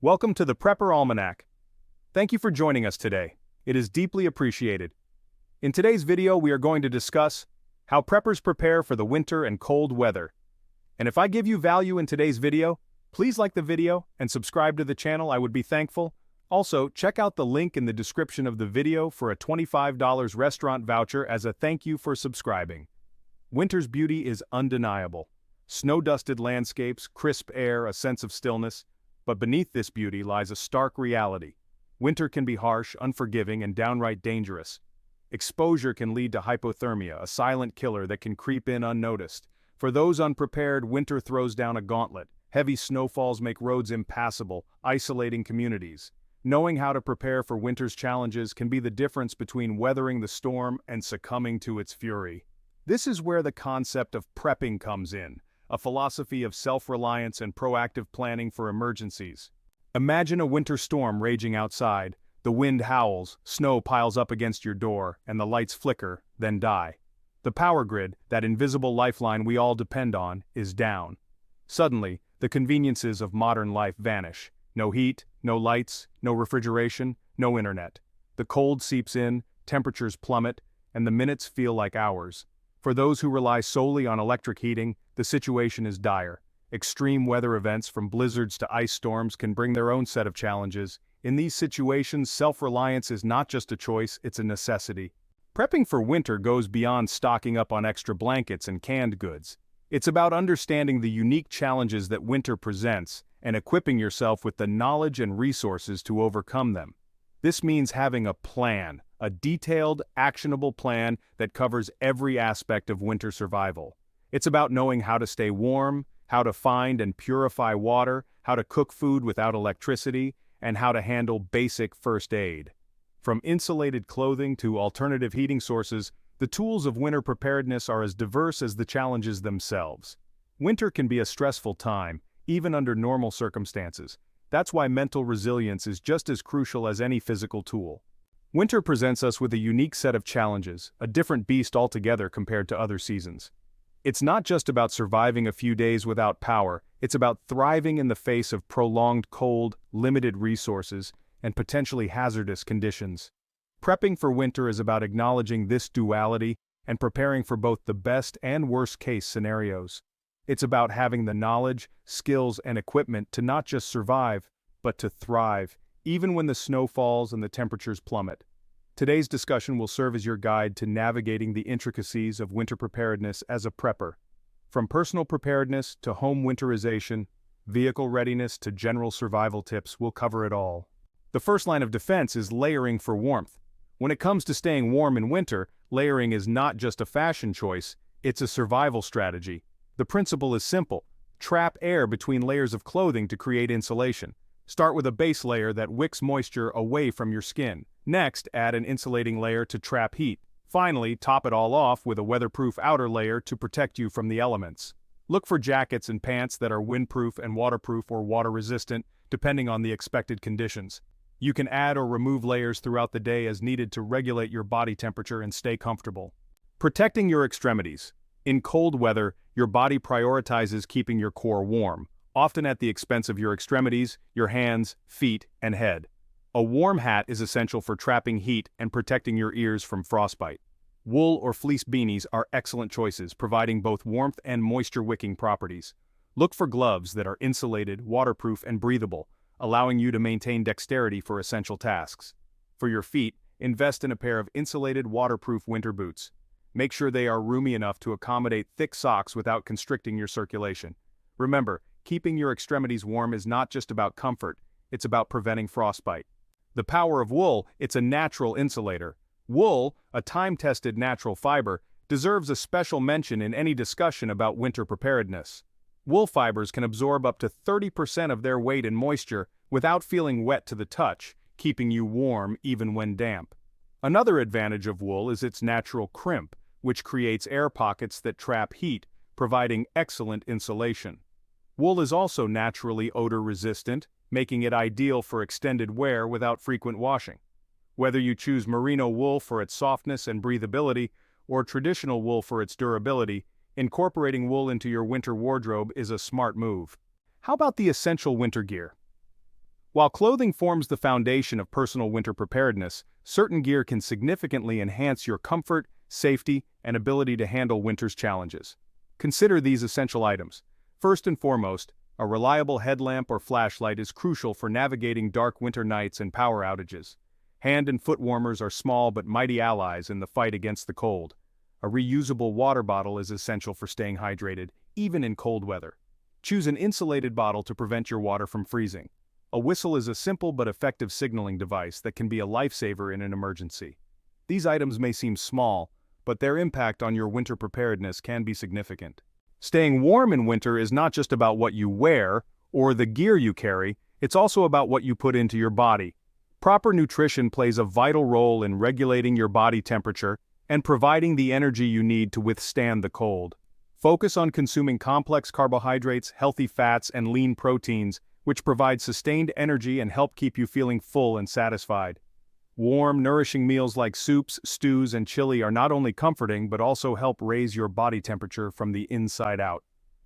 Welcome to the Prepper Almanac. Thank you for joining us today. It is deeply appreciated. In today's video, we are going to discuss how preppers prepare for the winter and cold weather. And if I give you value in today's video, please like the video and subscribe to the channel. I would be thankful. Also, check out the link in the description of the video for a $25 restaurant voucher as a thank you for subscribing. Winter's beauty is undeniable. Snow-dusted landscapes, crisp air, a sense of stillness. But beneath this beauty lies a stark reality. Winter can be harsh, unforgiving, and downright dangerous. Exposure can lead to hypothermia, a silent killer that can creep in unnoticed. For those unprepared, winter throws down a gauntlet. Heavy snowfalls make roads impassable, isolating communities. Knowing how to prepare for winter's challenges can be the difference between weathering the storm and succumbing to its fury. This is where the concept of prepping comes in. A philosophy of self-reliance and proactive planning for emergencies. Imagine a winter storm raging outside. The wind howls, snow piles up against your door, and the lights flicker, then die. The power grid, that invisible lifeline we all depend on, is down. Suddenly, the conveniences of modern life vanish. No heat, no lights, no refrigeration, no internet. The cold seeps in, temperatures plummet, and the minutes feel like hours. For those who rely solely on electric heating, the situation is dire. Extreme weather events from blizzards to ice storms can bring their own set of challenges. In these situations, self-reliance is not just a choice, it's a necessity. Prepping for winter goes beyond stocking up on extra blankets and canned goods. It's about understanding the unique challenges that winter presents and equipping yourself with the knowledge and resources to overcome them. This means having a plan, a detailed, actionable plan that covers every aspect of winter survival. It's about knowing how to stay warm, how to find and purify water, how to cook food without electricity, and how to handle basic first aid. From insulated clothing to alternative heating sources, the tools of winter preparedness are as diverse as the challenges themselves. Winter can be a stressful time, even under normal circumstances. That's why mental resilience is just as crucial as any physical tool. Winter presents us with a unique set of challenges, a different beast altogether compared to other seasons. It's not just about surviving a few days without power, it's about thriving in the face of prolonged cold, limited resources, and potentially hazardous conditions. Prepping for winter is about acknowledging this duality and preparing for both the best and worst-case scenarios. It's about having the knowledge, skills, and equipment to not just survive, but to thrive, even when the snow falls and the temperatures plummet. Today's discussion will serve as your guide to navigating the intricacies of winter preparedness as a prepper. From personal preparedness to home winterization, vehicle readiness to general survival tips, we'll cover it all. The first line of defense is layering for warmth. When it comes to staying warm in winter, layering is not just a fashion choice, it's a survival strategy. The principle is simple. Trap air between layers of clothing to create insulation. Start with a base layer that wicks moisture away from your skin. Next, add an insulating layer to trap heat. Finally, top it all off with a weatherproof outer layer to protect you from the elements. Look for jackets and pants that are windproof and waterproof or water-resistant, depending on the expected conditions. You can add or remove layers throughout the day as needed to regulate your body temperature and stay comfortable. Protecting your extremities. In cold weather, your body prioritizes keeping your core warm, often at the expense of your extremities, your hands, feet, and head. A warm hat is essential for trapping heat and protecting your ears from frostbite. Wool or fleece beanies are excellent choices, providing both warmth and moisture-wicking properties. Look for gloves that are insulated, waterproof, and breathable, allowing you to maintain dexterity for essential tasks. For your feet, invest in a pair of insulated, waterproof winter boots. Make sure they are roomy enough to accommodate thick socks without constricting your circulation. Remember, keeping your extremities warm is not just about comfort, it's about preventing frostbite. The power of wool, it's a natural insulator. Wool, a time-tested natural fiber, deserves a special mention in any discussion about winter preparedness. Wool fibers can absorb up to 30% of their weight in moisture without feeling wet to the touch, keeping you warm even when damp. Another advantage of wool is its natural crimp, which creates air pockets that trap heat, providing excellent insulation. Wool is also naturally odor-resistant, making it ideal for extended wear without frequent washing. Whether you choose merino wool for its softness and breathability, or traditional wool for its durability, incorporating wool into your winter wardrobe is a smart move. How about the essential winter gear? While clothing forms the foundation of personal winter preparedness, certain gear can significantly enhance your comfort, safety, and ability to handle winter's challenges. Consider these essential items. First and foremost, a reliable headlamp or flashlight is crucial for navigating dark winter nights and power outages. Hand and foot warmers are small but mighty allies in the fight against the cold. A reusable water bottle is essential for staying hydrated, even in cold weather. Choose an insulated bottle to prevent your water from freezing. A whistle is a simple but effective signaling device that can be a lifesaver in an emergency. These items may seem small, but their impact on your winter preparedness can be significant. Staying warm in winter is not just about what you wear or the gear you carry, it's also about what you put into your body. Proper nutrition plays a vital role in regulating your body temperature and providing the energy you need to withstand the cold. Focus on consuming complex carbohydrates, healthy fats, and lean proteins, which provide sustained energy and help keep you feeling full and satisfied. Warm, nourishing meals like soups, stews, and chili are not only comforting but also help raise your body temperature from the inside out.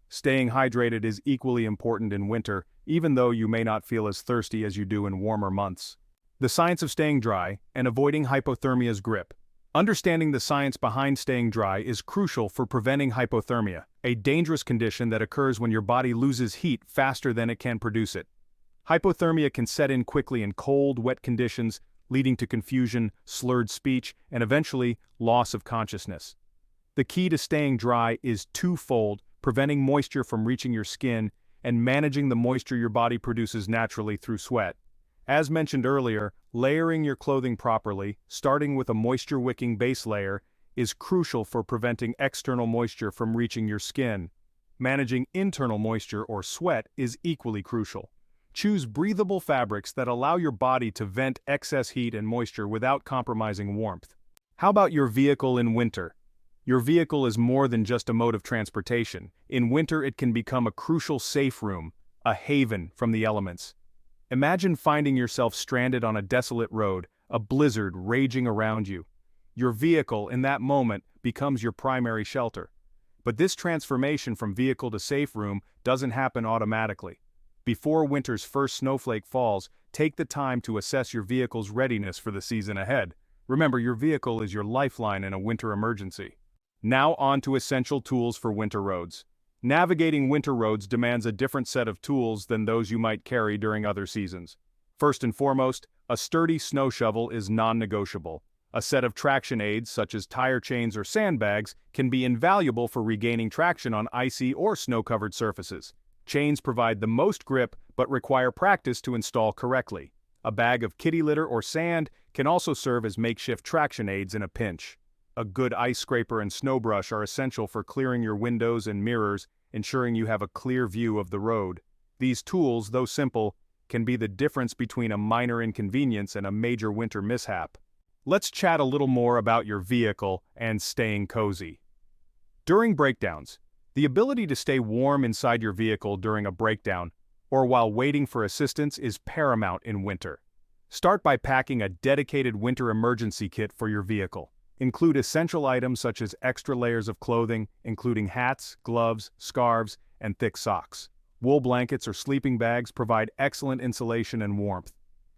Staying hydrated is equally important in winter, even though you may not feel as thirsty as you do in warmer months. The science of staying dry and avoiding hypothermia's grip. Understanding the science behind staying dry is crucial for preventing hypothermia, a dangerous condition that occurs when your body loses heat faster than it can produce it. Hypothermia can set in quickly in cold, wet conditions, leading to confusion, slurred speech, and eventually, loss of consciousness. The key to staying dry is twofold: preventing moisture from reaching your skin and managing the moisture your body produces naturally through sweat. As mentioned earlier, layering your clothing properly, starting with a moisture-wicking base layer, is crucial for preventing external moisture from reaching your skin. Managing internal moisture or sweat is equally crucial. Choose breathable fabrics that allow your body to vent excess heat and moisture without compromising warmth. How about your vehicle in winter? Your vehicle is more than just a mode of transportation. In winter, it can become a crucial safe room, a haven from the elements. Imagine finding yourself stranded on a desolate road, a blizzard raging around you. Your vehicle, in that moment, becomes your primary shelter. But this transformation from vehicle to safe room doesn't happen automatically. Before winter's first snowflake falls, take the time to assess your vehicle's readiness for the season ahead. Remember, your vehicle is your lifeline in a winter emergency. Now on to essential tools for winter roads. Navigating winter roads demands a different set of tools than those you might carry during other seasons. First and foremost, a sturdy snow shovel is non-negotiable. A set of traction aids, such as tire chains or sandbags, can be invaluable for regaining traction on icy or snow-covered surfaces. Chains provide the most grip but require practice to install correctly. A bag of kitty litter or sand can also serve as makeshift traction aids in a pinch. A good ice scraper and snow brush are essential for clearing your windows and mirrors, ensuring you have a clear view of the road. These tools, though simple, can be the difference between a minor inconvenience and a major winter mishap. Let's chat a little more about your vehicle and staying cozy. During breakdowns, the ability to stay warm inside your vehicle during a breakdown or while waiting for assistance is paramount in winter. Start by packing a dedicated winter emergency kit for your vehicle. Include essential items such as extra layers of clothing, including hats, gloves, scarves, and thick socks. Wool blankets or sleeping bags provide excellent insulation and warmth.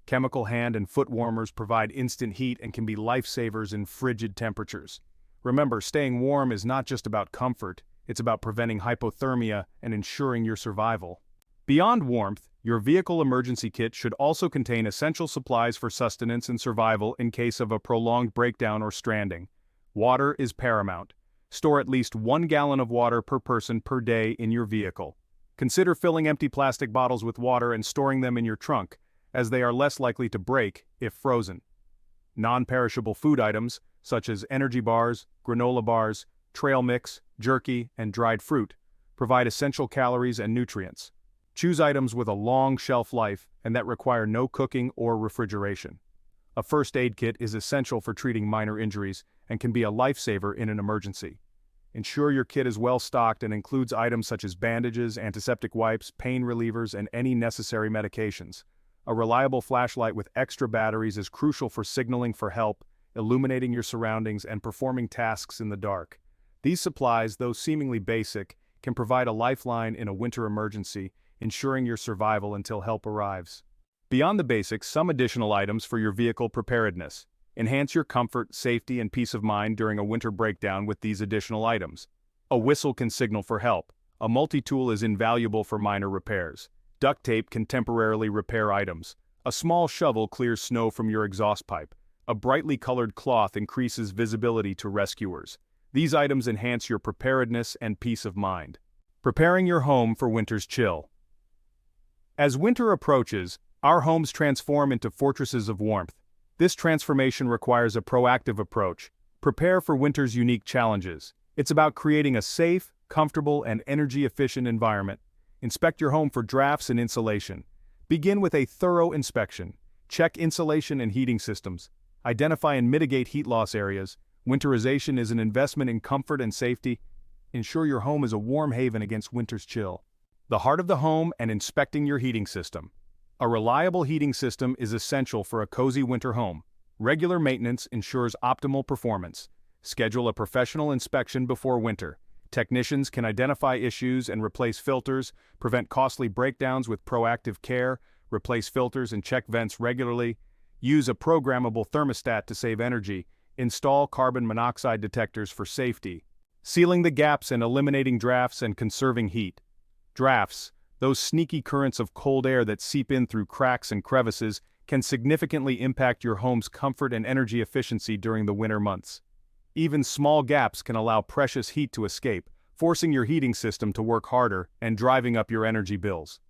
Chemical hand and foot warmers provide instant heat and can be lifesavers in frigid temperatures. Remember, staying warm is not just about comfort, it's about preventing hypothermia and ensuring your survival. Beyond warmth, your vehicle emergency kit should also contain essential supplies for sustenance and survival in case of a prolonged breakdown or stranding. Water is paramount. Store at least 1 gallon of water per person per day in your vehicle. Consider filling empty plastic bottles with water and storing them in your trunk, as they are less likely to break if frozen. Non-perishable food items, such as energy bars, granola bars, trail mix, jerky, and dried fruit, provide essential calories and nutrients. Choose items with a long shelf life and that require no cooking or refrigeration. A first aid kit is essential for treating minor injuries and can be a lifesaver in an emergency. Ensure your kit is well stocked and includes items such as bandages, antiseptic wipes, pain relievers, and any necessary medications. A reliable flashlight with extra batteries is crucial for signaling for help, illuminating your surroundings, and performing tasks in the dark. These supplies, though seemingly basic, can provide a lifeline in a winter emergency, ensuring your survival until help arrives. Beyond the basics, some additional items for your vehicle preparedness. Enhance your comfort, safety, and peace of mind during a winter breakdown with these additional items. A whistle can signal for help. A multi-tool is invaluable for minor repairs. Duct tape can temporarily repair items. A small shovel clears snow from your exhaust pipe. A brightly colored cloth increases visibility to rescuers. These items enhance your preparedness and peace of mind. Preparing your home for winter's chill. As winter approaches, our homes transform into fortresses of warmth. This transformation requires a proactive approach. Prepare for winter's unique challenges. It's about creating a safe, comfortable, and energy-efficient environment. Inspect your home for drafts and insulation. Begin with a thorough inspection. Check insulation and heating systems. Identify and mitigate heat loss areas. Winterization is an investment in comfort and safety. Ensure your home is a warm haven against winter's chill. The heart of the home and inspecting your heating system. A reliable heating system is essential for a cozy winter home. Regular maintenance ensures optimal performance. Schedule a professional inspection before winter. Technicians can identify issues and replace filters, prevent costly breakdowns with proactive care, replace filters and check vents regularly, use a programmable thermostat to save energy, install carbon monoxide detectors for safety, sealing the gaps and eliminating drafts and conserving heat. Drafts, those sneaky currents of cold air that seep in through cracks and crevices, can significantly impact your home's comfort and energy efficiency during the winter months. Even small gaps can allow precious heat to escape, forcing your heating system to work harder and driving up your energy bills.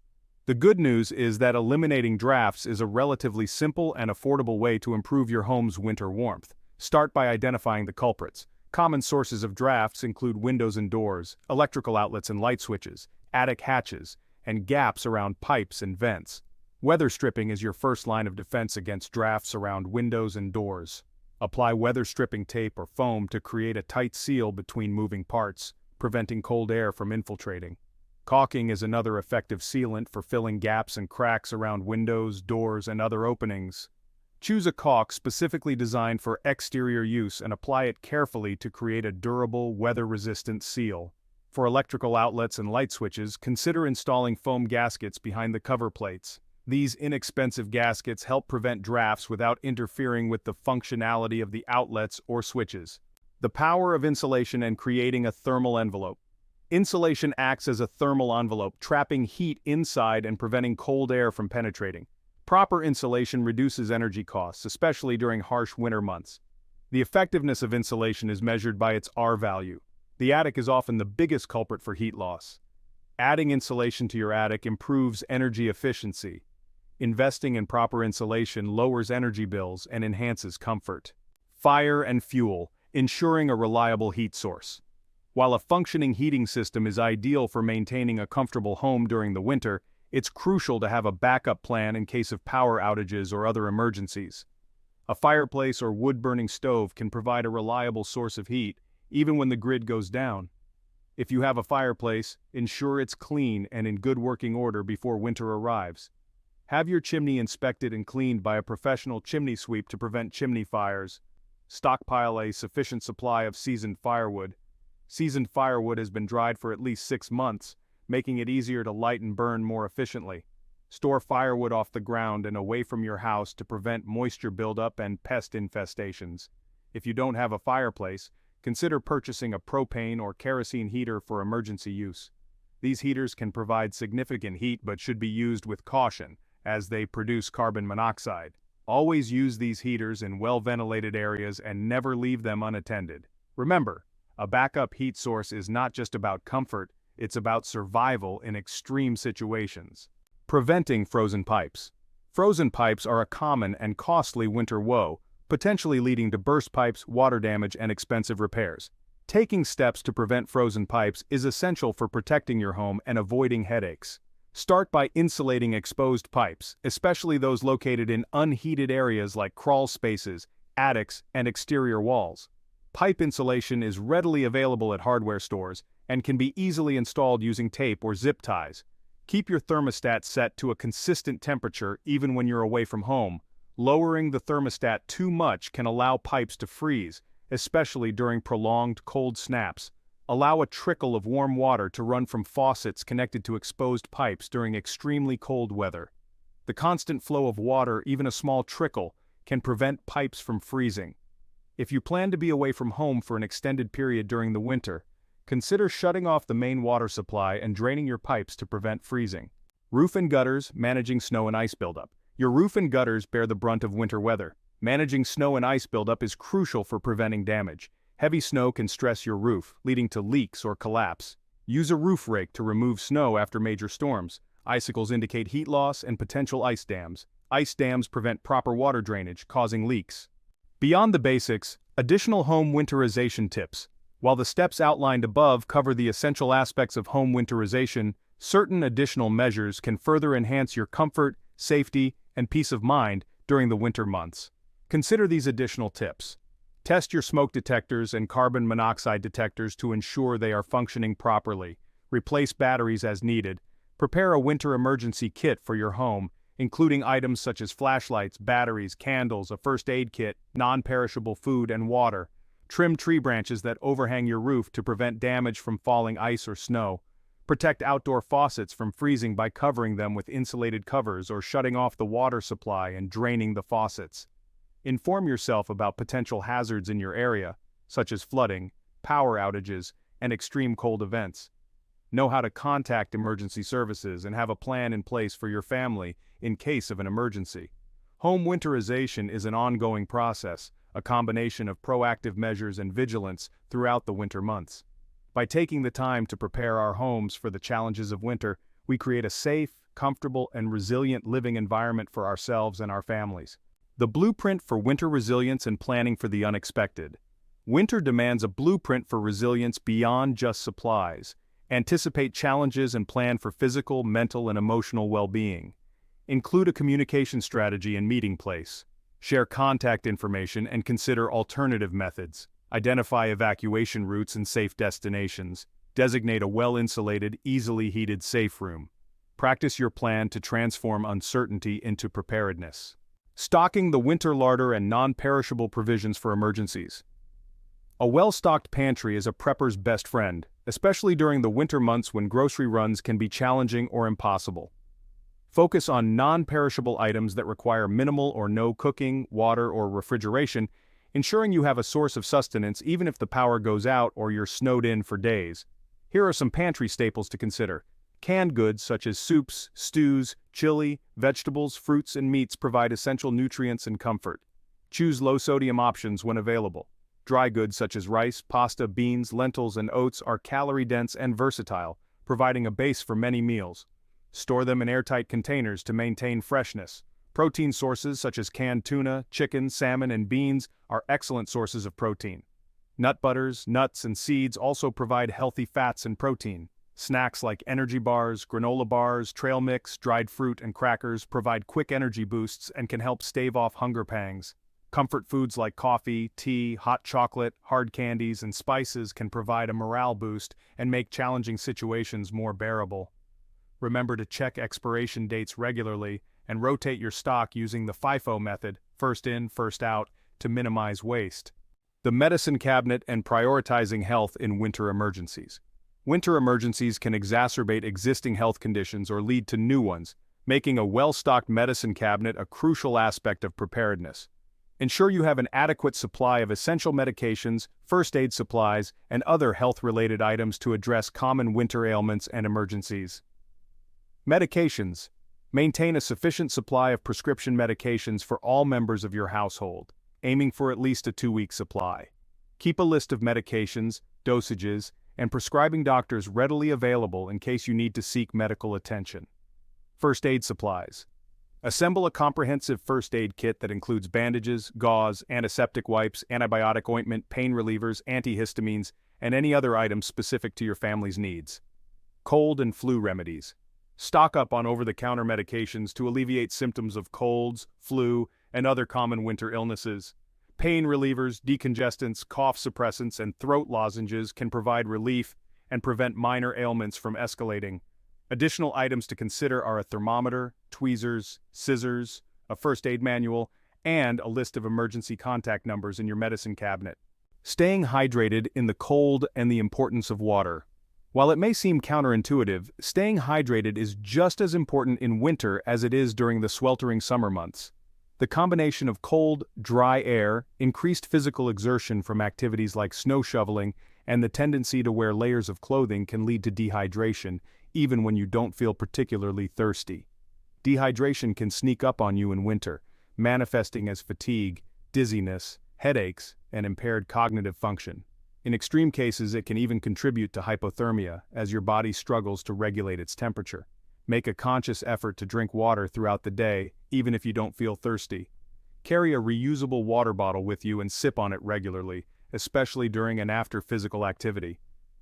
The good news is that eliminating drafts is a relatively simple and affordable way to improve your home's winter warmth. Start by identifying the culprits. Common sources of drafts include windows and doors, electrical outlets and light switches, attic hatches, and gaps around pipes and vents. Weather stripping is your first line of defense against drafts around windows and doors. Apply weather stripping tape or foam to create a tight seal between moving parts, preventing cold air from infiltrating. Caulking is another effective sealant for filling gaps and cracks around windows, doors, and other openings. Choose a caulk specifically designed for exterior use and apply it carefully to create a durable, weather-resistant seal. For electrical outlets and light switches, consider installing foam gaskets behind the cover plates. These inexpensive gaskets help prevent drafts without interfering with the functionality of the outlets or switches. The power of insulation and creating a thermal envelope. Insulation acts as a thermal envelope, trapping heat inside and preventing cold air from penetrating. Proper insulation reduces energy costs, especially during harsh winter months. The effectiveness of insulation is measured by its R value. The attic is often the biggest culprit for heat loss. Adding insulation to your attic improves energy efficiency. Investing in proper insulation lowers energy bills and enhances comfort. Fire and fuel, ensuring a reliable heat source. While a functioning heating system is ideal for maintaining a comfortable home during the winter, it's crucial to have a backup plan in case of power outages or other emergencies. A fireplace or wood-burning stove can provide a reliable source of heat, even when the grid goes down. If you have a fireplace, ensure it's clean and in good working order before winter arrives. Have your chimney inspected and cleaned by a professional chimney sweep to prevent chimney fires. Stockpile a sufficient supply of seasoned firewood. Seasoned firewood has been dried for at least 6 months, making it easier to light and burn more efficiently. Store firewood off the ground and away from your house to prevent moisture buildup and pest infestations. If you don't have a fireplace, consider purchasing a propane or kerosene heater for emergency use. These heaters can provide significant heat but should be used with caution, as they produce carbon monoxide. Always use these heaters in well-ventilated areas and never leave them unattended. Remember, a backup heat source is not just about comfort, it's about survival in extreme situations. Preventing frozen pipes. Frozen pipes are a common and costly winter woe, potentially leading to burst pipes, water damage, and expensive repairs. Taking steps to prevent frozen pipes is essential for protecting your home and avoiding headaches. Start by insulating exposed pipes, especially those located in unheated areas like crawl spaces, attics, and exterior walls. Pipe insulation is readily available at hardware stores and can be easily installed using tape or zip ties. Keep your thermostat set to a consistent temperature even when you're away from home. Lowering the thermostat too much can allow pipes to freeze, especially during prolonged cold snaps. Allow a trickle of warm water to run from faucets connected to exposed pipes during extremely cold weather. The constant flow of water, even a small trickle, can prevent pipes from freezing. If you plan to be away from home for an extended period during the winter, consider shutting off the main water supply and draining your pipes to prevent freezing. Roof and gutters, managing snow and ice buildup. Your roof and gutters bear the brunt of winter weather. Managing snow and ice buildup is crucial for preventing damage. Heavy snow can stress your roof, leading to leaks or collapse. Use a roof rake to remove snow after major storms. Icicles indicate heat loss and potential ice dams. Ice dams prevent proper water drainage, causing leaks. Beyond the basics, additional home winterization tips. While the steps outlined above cover the essential aspects of home winterization, certain additional measures can further enhance your comfort, safety, and peace of mind during the winter months. Consider these additional tips. Test your smoke detectors and carbon monoxide detectors to ensure they are functioning properly. Replace batteries as needed. Prepare a winter emergency kit for your home, including items such as flashlights, batteries, candles, a first aid kit, non-perishable food, and water. Trim tree branches that overhang your roof to prevent damage from falling ice or snow. Protect outdoor faucets from freezing by covering them with insulated covers or shutting off the water supply and draining the faucets. Inform yourself about potential hazards in your area, such as flooding, power outages, and extreme cold events. Know how to contact emergency services and have a plan in place for your family in case of an emergency. Home winterization is an ongoing process, a combination of proactive measures and vigilance throughout the winter months. By taking the time to prepare our homes for the challenges of winter, we create a safe, comfortable, and resilient living environment for ourselves and our families. The blueprint for winter resilience and planning for the unexpected. Winter demands a blueprint for resilience beyond just supplies. Anticipate challenges and plan for physical, mental, and emotional well-being. Include a communication strategy and meeting place. Share contact information and consider alternative methods. Identify evacuation routes and safe destinations. Designate a well-insulated, easily heated safe room. Practice your plan to transform uncertainty into preparedness. Stocking the winter larder and non-perishable provisions for emergencies. A well-stocked pantry is a prepper's best friend, especially during the winter months when grocery runs can be challenging or impossible. Focus on non-perishable items that require minimal or no cooking, water, or refrigeration, ensuring you have a source of sustenance even if the power goes out or you're snowed in for days. Here are some pantry staples to consider. Canned goods such as soups, stews, chili, vegetables, fruits, and meats provide essential nutrients and comfort. Choose low-sodium options when available. Dry goods such as rice, pasta, beans, lentils, and oats are calorie-dense and versatile, providing a base for many meals. Store them in airtight containers to maintain freshness. Protein sources such as canned tuna, chicken, salmon, and beans are excellent sources of protein. Nut butters, nuts, and seeds also provide healthy fats and protein. Snacks like energy bars, granola bars, trail mix, dried fruit, and crackers provide quick energy boosts and can help stave off hunger pangs. Comfort foods like coffee, tea, hot chocolate, hard candies, and spices can provide a morale boost and make challenging situations more bearable. Remember to check expiration dates regularly and rotate your stock using the FIFO method, first in, first out, to minimize waste. The medicine cabinet and prioritizing health in winter emergencies. Winter emergencies can exacerbate existing health conditions or lead to new ones, making a well-stocked medicine cabinet a crucial aspect of preparedness. Ensure you have an adequate supply of essential medications, first aid supplies, and other health-related items to address common winter ailments and emergencies. Medications. Maintain a sufficient supply of prescription medications for all members of your household, aiming for at least a 2-week supply. Keep a list of medications, dosages, and prescribing doctors readily available in case you need to seek medical attention. First aid supplies. Assemble a comprehensive first aid kit that includes bandages, gauze, antiseptic wipes, antibiotic ointment, pain relievers, antihistamines, and any other items specific to your family's needs. Cold and flu remedies. Stock up on over-the-counter medications to alleviate symptoms of colds, flu, and other common winter illnesses. Pain relievers, decongestants, cough suppressants, and throat lozenges can provide relief and prevent minor ailments from escalating. Additional items to consider are a thermometer, tweezers, scissors, a first aid manual, and a list of emergency contact numbers in your medicine cabinet. Staying hydrated in the cold and the importance of water. While it may seem counterintuitive, staying hydrated is just as important in winter as it is during the sweltering summer months. The combination of cold, dry air, increased physical exertion from activities like snow shoveling, and the tendency to wear layers of clothing can lead to dehydration, even when you don't feel particularly thirsty. Dehydration can sneak up on you in winter, manifesting as fatigue, dizziness, headaches, and impaired cognitive function. In extreme cases, it can even contribute to hypothermia as your body struggles to regulate its temperature. Make a conscious effort to drink water throughout the day, even if you don't feel thirsty. Carry a reusable water bottle with you and sip on it regularly, especially during and after physical activity.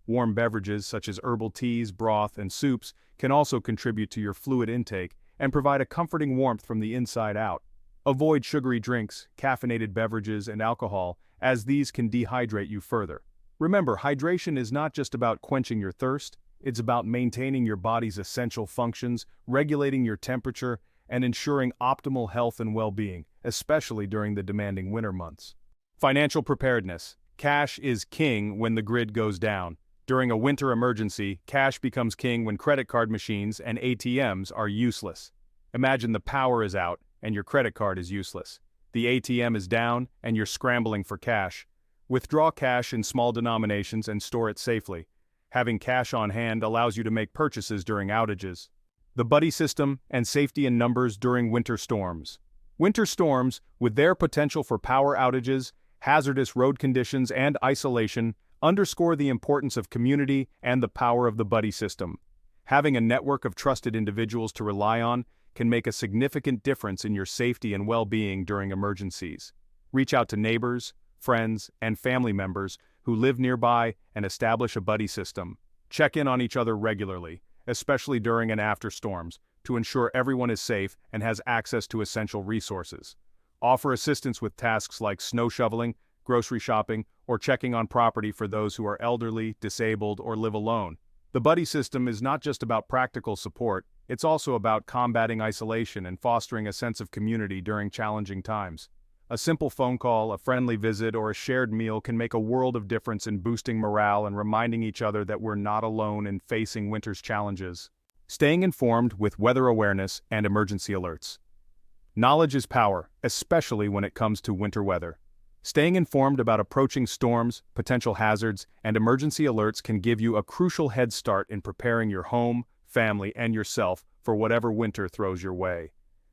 Warm beverages such as herbal teas, broth, and soups can also contribute to your fluid intake and provide a comforting warmth from the inside out. Avoid sugary drinks, caffeinated beverages, and alcohol, as these can dehydrate you further. Remember, hydration is not just about quenching your thirst, it's about maintaining your body's essential functions, regulating your temperature, and ensuring optimal health and well-being, especially during the demanding winter months. Financial preparedness. Cash is king when the grid goes down. During a winter emergency, cash becomes king when credit card machines and ATMs are useless. Imagine the power is out and your credit card is useless. The ATM is down and you're scrambling for cash. Withdraw cash in small denominations and store it safely. Having cash on hand allows you to make purchases during outages. The buddy system and safety in numbers during winter storms. Winter storms, with their potential for power outages, hazardous road conditions, and isolation, underscore the importance of community and the power of the buddy system. Having a network of trusted individuals to rely on can make a significant difference in your safety and well-being during emergencies. Reach out to neighbors, friends, and family members who live nearby and establish a buddy system. Check in on each other regularly, especially during and after storms, to ensure everyone is safe and has access to essential resources. Offer assistance with tasks like snow shoveling, grocery shopping, or checking on property for those who are elderly, disabled, or live alone. The buddy system is not just about practical support, it's also about combating isolation and fostering a sense of community during challenging times. A simple phone call, a friendly visit, or a shared meal can make a world of difference in boosting morale and reminding each other that we're not alone in facing winter's challenges. Staying informed with weather awareness and emergency alerts. Knowledge is power, especially when it comes to winter weather. Staying informed about approaching storms, potential hazards, and emergency alerts can give you a crucial head start in preparing your home, family, and yourself for whatever winter throws your way.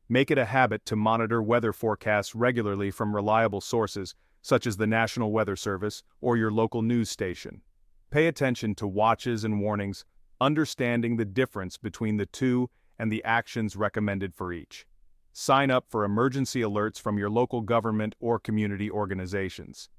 Make it a habit to monitor weather forecasts regularly from reliable sources, such as the National Weather Service or your local news station. Pay attention to watches and warnings, understanding the difference between the two and the actions recommended for each. Sign up for emergency alerts from your local government or community organizations.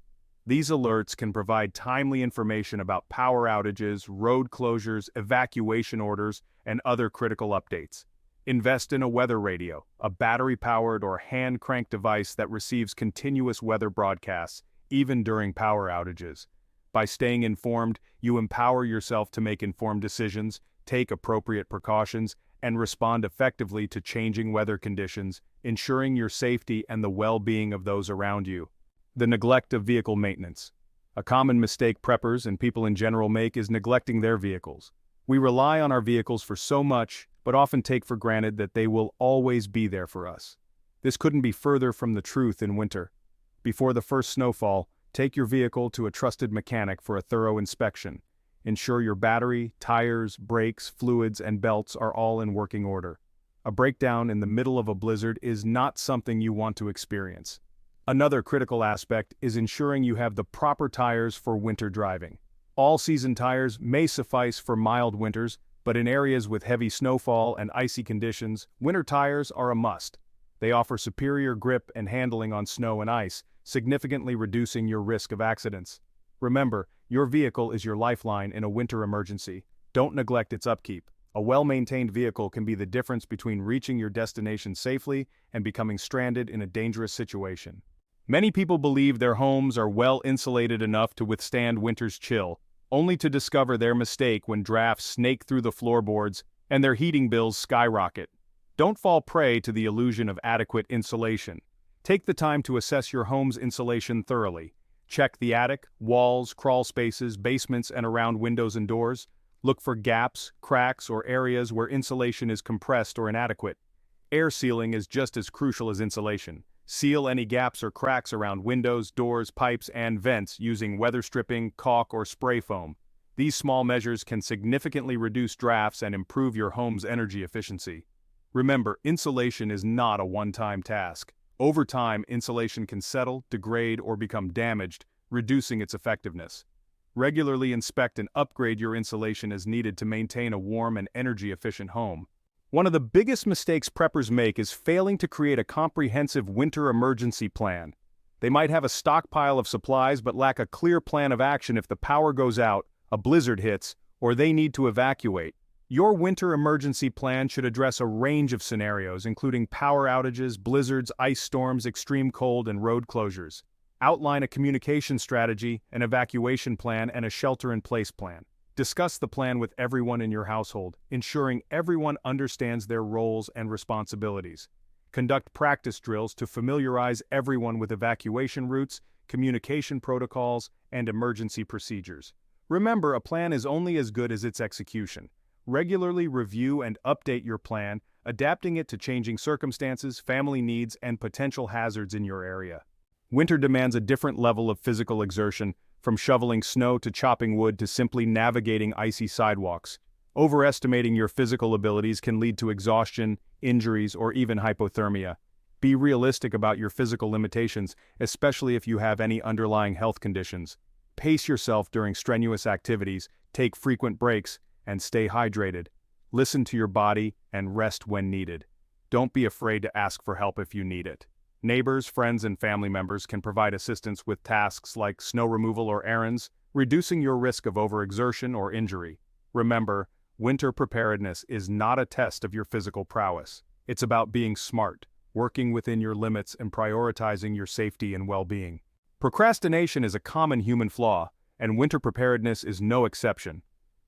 These alerts can provide timely information about power outages, road closures, evacuation orders, and other critical updates. Invest in a weather radio, a battery-powered or hand-cranked device that receives continuous weather broadcasts, even during power outages. By staying informed, you empower yourself to make informed decisions, take appropriate precautions, and respond effectively to changing weather conditions, ensuring your safety and the well-being of those around you. The neglect of vehicle maintenance. A common mistake preppers and people in general make is neglecting their vehicles. We rely on our vehicles for so much, but often take for granted that they will always be there for us. This couldn't be further from the truth in winter. Before the first snowfall, take your vehicle to a trusted mechanic for a thorough inspection. Ensure your battery, tires, brakes, fluids, and belts are all in working order. A breakdown in the middle of a blizzard is not something you want to experience. Another critical aspect is ensuring you have the proper tires for winter driving. All-season tires may suffice for mild winters, but in areas with heavy snowfall and icy conditions, winter tires are a must. They offer superior grip and handling on snow and ice, significantly reducing your risk of accidents. Remember, your vehicle is your lifeline in a winter emergency. Don't neglect its upkeep. A well-maintained vehicle can be the difference between reaching your destination safely and becoming stranded in a dangerous situation. Many people believe their homes are well insulated enough to withstand winter's chill, only to discover their mistake when drafts snake through the floorboards and their heating bills skyrocket. Don't fall prey to the illusion of adequate insulation. Take the time to assess your home's insulation thoroughly. Check the attic, walls, crawl spaces, basements, and around windows and doors. Look for gaps, cracks, or areas where insulation is compressed or inadequate. Air sealing is just as crucial as insulation. Seal any gaps or cracks around windows, doors, pipes, and vents using weather stripping, caulk, or spray foam. These small measures can significantly reduce drafts and improve your home's energy efficiency. Remember, insulation is not a one-time task. Over time, insulation can settle, degrade, or become damaged, reducing its effectiveness. Regularly inspect and upgrade your insulation as needed to maintain a warm and energy-efficient home. One of the biggest mistakes preppers make is failing to create a comprehensive winter emergency plan. They might have a stockpile of supplies but lack a clear plan of action if the power goes out, a blizzard hits, or they need to evacuate. Your winter emergency plan should address a range of scenarios, including power outages, blizzards, ice storms, extreme cold, and road closures. Outline a communication strategy, an evacuation plan, and a shelter-in-place plan. Discuss the plan with everyone in your household, ensuring everyone understands their roles and responsibilities. Conduct practice drills to familiarize everyone with evacuation routes, communication protocols, and emergency procedures. Remember, a plan is only as good as its execution. Regularly review and update your plan, adapting it to changing circumstances, family needs, and potential hazards in your area. Winter demands a different level of physical exertion, from shoveling snow to chopping wood to simply navigating icy sidewalks. Overestimating your physical abilities can lead to exhaustion, injuries, or even hypothermia. Be realistic about your physical limitations, especially if you have any underlying health conditions. Pace yourself during strenuous activities, take frequent breaks, and stay hydrated. Listen to your body and rest when needed. Don't be afraid to ask for help if you need it. Neighbors, friends, and family members can provide assistance with tasks like snow removal or errands, reducing your risk of overexertion or injury. Remember, winter preparedness is not a test of your physical prowess. It's about being smart, working within your limits, and prioritizing your safety and well-being. Procrastination is a common human flaw, and winter preparedness is no exception.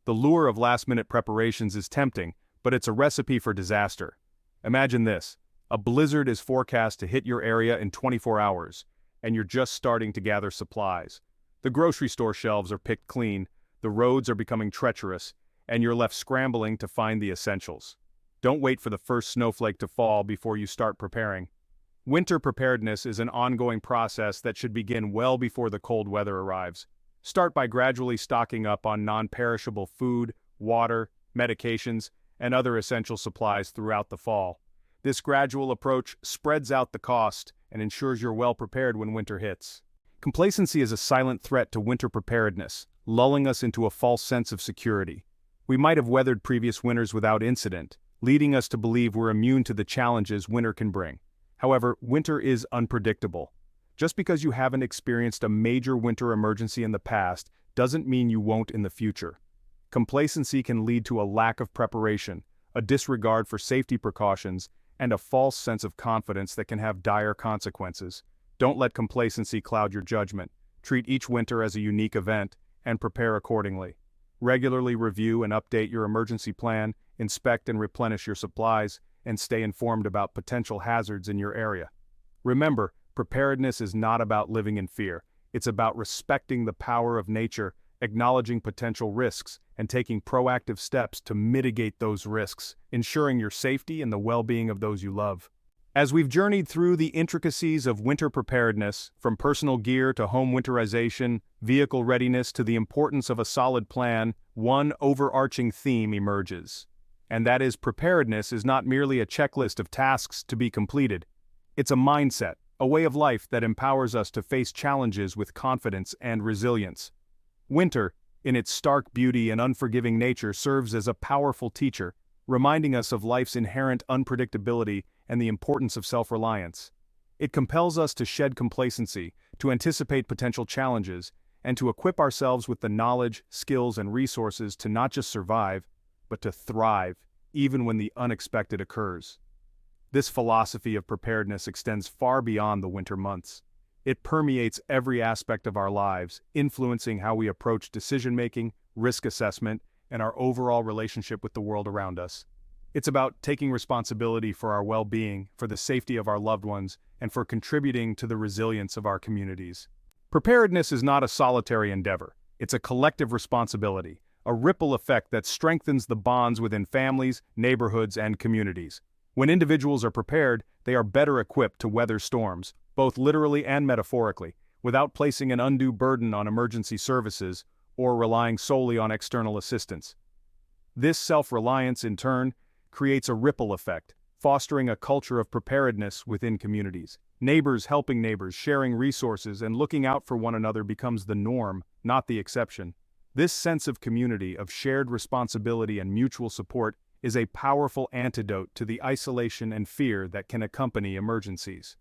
The lure of last-minute preparations is tempting, but it's a recipe for disaster. Imagine this. A blizzard is forecast to hit your area in 24 hours, and you're just starting to gather supplies. The grocery store shelves are picked clean, the roads are becoming treacherous, and you're left scrambling to find the essentials. Don't wait for the first snowflake to fall before you start preparing. Winter preparedness is an ongoing process that should begin well before the cold weather arrives. Start by gradually stocking up on non-perishable food, water, medications, and other essential supplies throughout the fall. This gradual approach spreads out the cost and ensures you're well prepared when winter hits. Complacency is a silent threat to winter preparedness, lulling us into a false sense of security. We might have weathered previous winters without incident, leading us to believe we're immune to the challenges winter can bring. However, winter is unpredictable. Just because you haven't experienced a major winter emergency in the past doesn't mean you won't in the future. Complacency can lead to a lack of preparation, a disregard for safety precautions, and a false sense of confidence that can have dire consequences. Don't let complacency cloud your judgment. Treat each winter as a unique event, and prepare accordingly. Regularly review and update your emergency plan, inspect and replenish your supplies, and stay informed about potential hazards in your area. Remember, preparedness is not about living in fear. It's about respecting the power of nature, acknowledging potential risks, and taking proactive steps to mitigate those risks, ensuring your safety and the well-being of those you love. As we've journeyed through the intricacies of winter preparedness, from personal gear to home winterization, vehicle readiness to the importance of a solid plan, one overarching theme emerges. And that is, preparedness is not merely a checklist of tasks to be completed. It's a mindset, a way of life that empowers us to face challenges with confidence and resilience. Winter, in its stark beauty and unforgiving nature, serves as a powerful teacher, reminding us of life's inherent unpredictability and the importance of self-reliance. It compels us to shed complacency, to anticipate potential challenges, and to equip ourselves with the knowledge, skills, and resources to not just survive, but to thrive, even when the unexpected occurs. This philosophy of preparedness extends far beyond the winter months. It permeates every aspect of our lives, influencing how we approach decision-making, risk assessment, and our overall relationship with the world around us. It's about taking responsibility for our well-being, for the safety of our loved ones, and for contributing to the resilience of our communities. Preparedness is not a solitary endeavor. It's a collective responsibility, a ripple effect that strengthens the bonds within families, neighborhoods, and communities. When individuals are prepared, they are better equipped to weather storms, both literally and metaphorically, without placing an undue burden on emergency services or relying solely on external assistance. This self-reliance, in turn, creates a ripple effect, fostering a culture of preparedness within communities. Neighbors helping neighbors, sharing resources, and looking out for one another becomes the norm, not the exception. This sense of community, of shared responsibility and mutual support, is a powerful antidote to the isolation and fear that can accompany emergencies.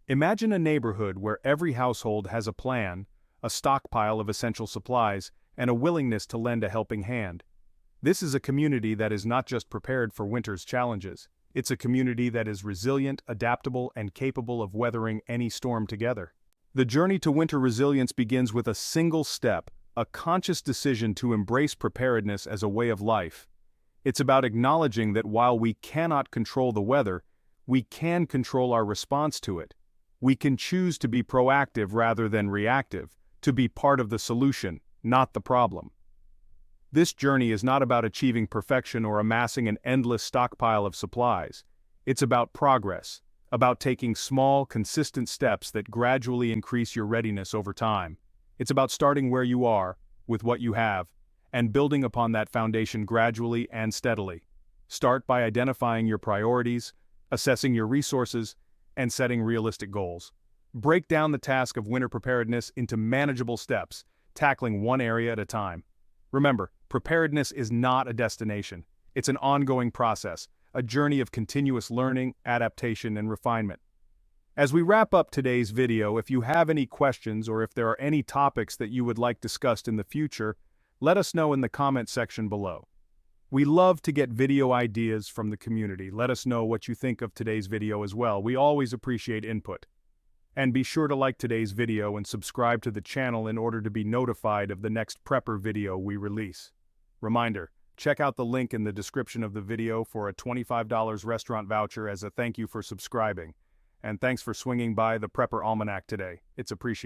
Imagine a neighborhood where every household has a plan, a stockpile of essential supplies, and a willingness to lend a helping hand. This is a community that is not just prepared for winter's challenges. It's a community that is resilient, adaptable, and capable of weathering any storm together. The journey to winter resilience begins with a single step, a conscious decision to embrace preparedness as a way of life. It's about acknowledging that while we cannot control the weather, we can control our response to it. We can choose to be proactive rather than reactive, to be part of the solution, not the problem. This journey is not about achieving perfection or amassing an endless stockpile of supplies. It's about progress, about taking small, consistent steps that gradually increase your readiness over time. It's about starting where you are, with what you have, and building upon that foundation gradually and steadily. Start by identifying your priorities, assessing your resources, and setting realistic goals. Break down the task of winter preparedness into manageable steps, tackling one area at a time. Remember, preparedness is not a destination. It's an ongoing process, a journey of continuous learning, adaptation, and refinement. As we wrap up today's video, if you have any questions or if there are any topics that you would like discussed in the future, let us know in the comment section below. We love to get video ideas from the community. Let us know what you think of today's video as well. We always appreciate input. And be sure to like today's video and subscribe to the channel in order to be notified of the next prepper video we release. Reminder, check out the link in the description of the video for a $25 restaurant voucher as a thank you for subscribing. And thanks for swinging by the Prepper Almanac today. It's appreciated.